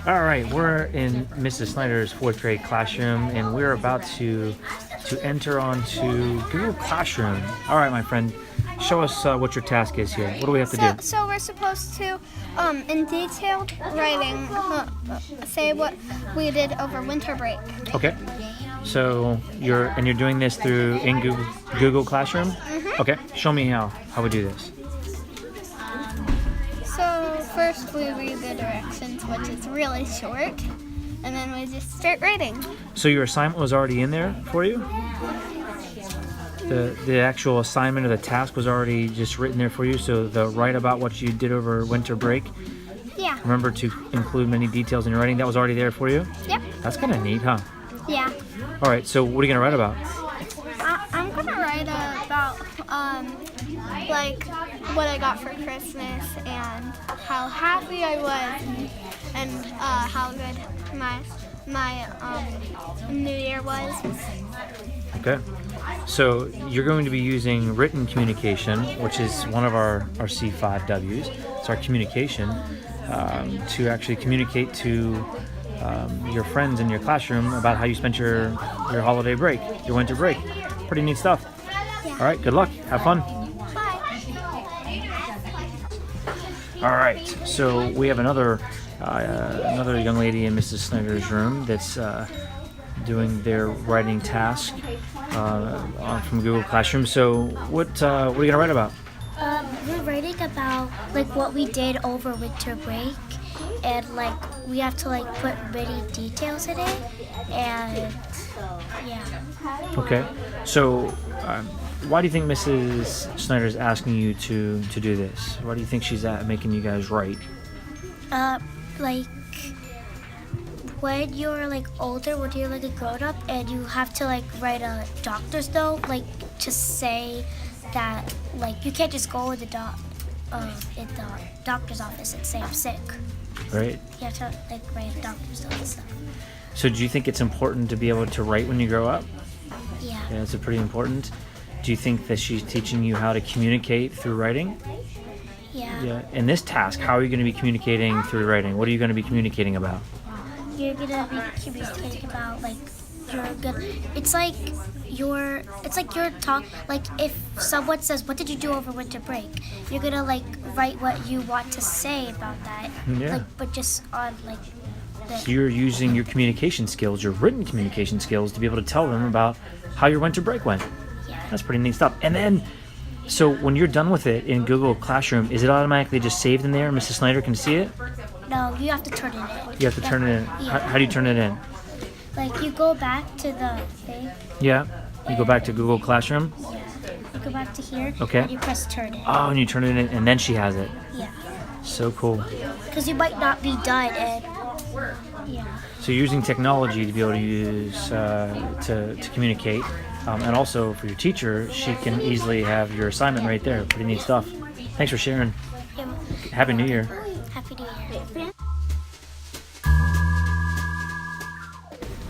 All right, we're in Mrs. Snyder's fourth grade classroom, and we're about to enter onto Google Classroom. All right, my friend, show us what your task is here. What do we have to do? So we're supposed to, in detailed writing, say what we did over winter break. Okay. So you're doing this through in Google Classroom. Mm-hmm. Okay. Show me how we do this. So first we read the directions, which is really short, and then we just start writing. So your assignment was already in there for you? The actual assignment or the task was already just written there for you, so the write about what you did over winter break. Yeah. Remember to include many details in your writing. That was already there for you? Yep. That's kind of neat, huh? Yeah. All right, so what are you going to write about? I'm gonna write about like what I got for Christmas and how happy I was and how good my New Year was. Okay. So you're going to be using written communication, which is one of our c5w's. It's our communication to actually communicate to your friends in your classroom about how you spent your holiday break, your winter break. Pretty neat stuff. Yeah. All right, good luck. Have fun. Bye. All right, so we have another young lady in Mrs. Snyder's room that's doing their writing task from Google Classroom. So what are you gonna write about? We're writing about like what we did over winter break, and like we have to like put many details in it, and yeah. Okay, so why do you think Mrs. Snyder is asking you to do this? Why do you think she's making you guys write? Like when you're like older, when you're like a grown up, and you have to like write a doctor's note, like to say that like you can't just go in the doctor's office and say I'm sick. Right. You have to like write a doctor's note and stuff. So do you think it's important to be able to write when you grow up? Yeah. Yeah, it's pretty important. Do you think that she's teaching you how to communicate through writing? Yeah. Yeah. In this task, how are you going to be communicating through writing? What are you going to be communicating about? You're gonna be communicating about like you're good. It's like your talk. Like if someone says, "What did you do over winter break?" You're gonna like write what you want to say about that. Yeah. Like, but just on like. So you're using your communication skills, your written communication skills, to be able to tell them about how your winter break went. Yeah. That's pretty neat stuff. And then, so when you're done with it in Google Classroom, is it automatically just saved in there? Mrs. Snyder can see it? No, you have to turn it in. You have to turn it in. Yeah. How do you turn it in? Like you go back to the thing. Yeah. You go back to Google Classroom. Yeah. You go back to here. Okay. And you press turn in. Oh, and you turn it in, and then she has it. Yeah. So cool. Because you might not be done, and yeah. So you're using technology to be able to use to communicate, and also for your teacher, she can easily have your assignment right there. Pretty neat stuff. Thanks for sharing. Yeah. Happy New Year. Happy New Year.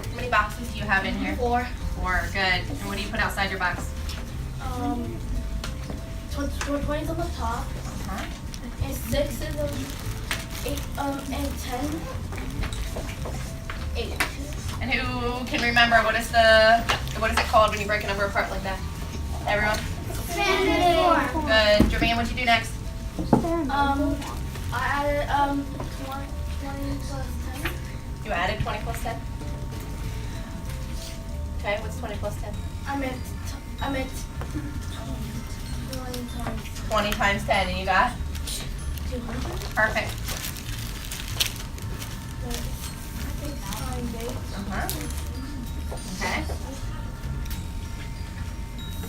How many boxes do you have in here? 4. 4, good. And what do you put outside your box? 20's on the top, and 6 is 8, and 10. 8. And who can remember what is it called when you break a number apart like that? Everyone? Good. Jermaine, what'd you do next? I added 20 plus 10. You added 20 plus 10? Okay, what's 20 plus 10? I meant 20 times 20 times 10, and you got? 200. Perfect. Times 8. Okay.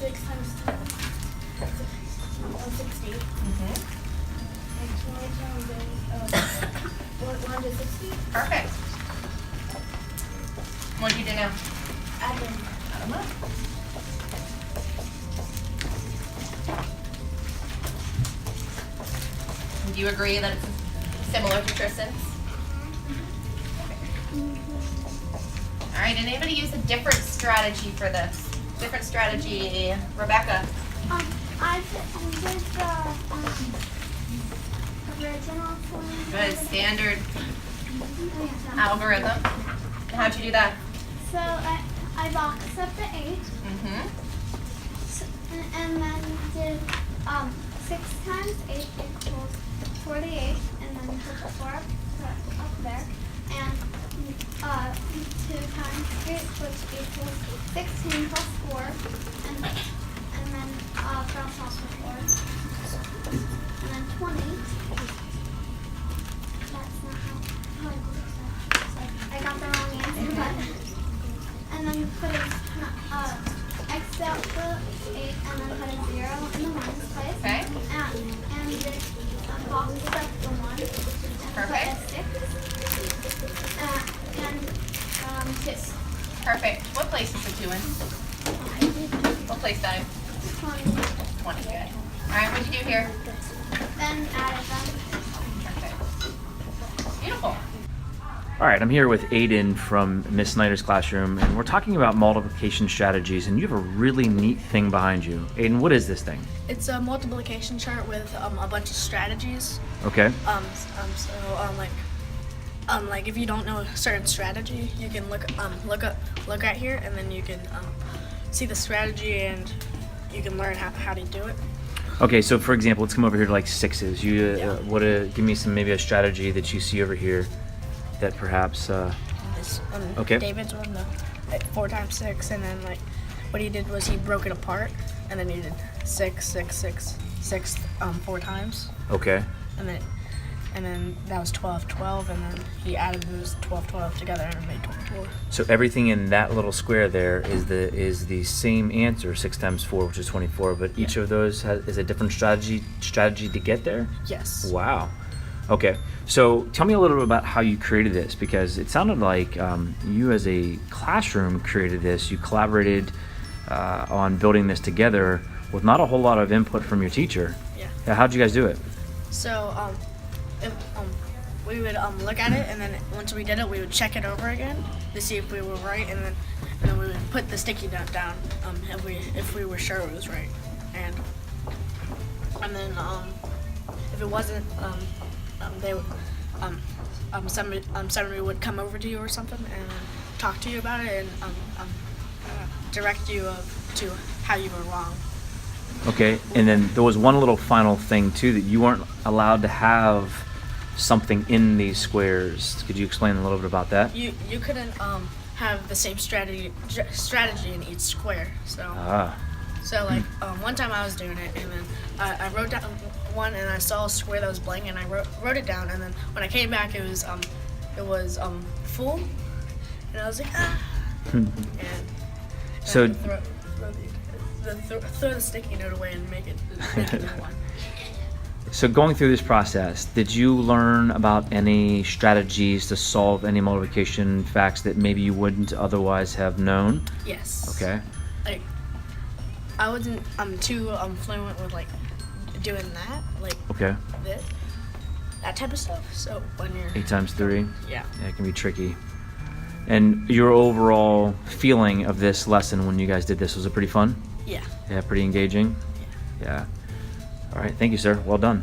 6 times 10. 60. And 20 times 8. 160. Perfect. What'd you do now? Add them. Add them up. Do you agree that it's similar to Tristan's? All right, and anybody use a different strategy for this? Different strategy, Rebecca? I did the original form. Good, standard Algorithm. How'd you do that? So I boxed up the 8, Mm-hmm. and then did 6 times 8 equals 48, and then put the 4 up there, and 2 times 8, which equals 16 plus 4, and then cross off the 4, and then 20. That's not how I did it. So I got the wrong answer, but and then put X out the 8, and then put a 0 in the ones place. Okay. And did box up the 1, and Perfect. put a 6, and 2. Perfect. What place is the 2 in? What place dive? 20. 20, good. Alright, what'd you do here? Then added them. Perfect. Beautiful. All right, I'm here with Aiden from Miss Snyder's classroom, and we're talking about multiplication strategies, and you have a really neat thing behind you. Aiden, what is this thing? It's a multiplication chart with a bunch of strategies. Okay. Like if you don't know a certain strategy, you can look at here, and then you can see the strategy, and you can learn how to do it. Okay, so for example, let's come over here to like 6s. You Yeah. give me maybe a strategy that you see over here that perhaps This, Okay. David's one, the 4 times 6, and then like what he did was he broke it apart, and then he did 6, 6, 6, 6 4 times, okay. and then that was 12, 12, and then he added those 12, 12 together and made 24. So everything in that little square there is the same answer, 6 times 4, which is 24. But each of those is a different strategy to get there. Yes. Wow. Okay. So tell me a little bit about how you created this, because it sounded like you as a classroom created this. You collaborated on building this together with not a whole lot of input from your teacher. Yeah. How'd you guys do it? So if, we would look at it, and then once we did it, we would check it over again to see if we were right, and then we would put the sticky note down if we were sure it was right, and then if it wasn't, they would somebody would come over to you or something and talk to you about it, and direct you to how you were wrong. Okay, and then there was one little final thing too, that you weren't allowed to have something in these squares. Could you explain a little bit about that? You couldn't have the same strategy in each square. So like one time I was doing it, and then I wrote down one, and I saw a square that was blank, and I wrote it down, and then when I came back, it was full, and I was like and So throw the sticky note away and make it a new one. So going through this process, did you learn about any strategies to solve any multiplication facts that maybe you wouldn't otherwise have known? Yes. Okay. Like I wasn't too fluent with like doing that, like Okay. that type of stuff. So when you're 8 times 3. yeah. Yeah, it can be tricky. And your overall feeling of this lesson when you guys did this, was it pretty fun? Yeah. Yeah, pretty engaging? Yeah. All right, thank you, sir. Well done.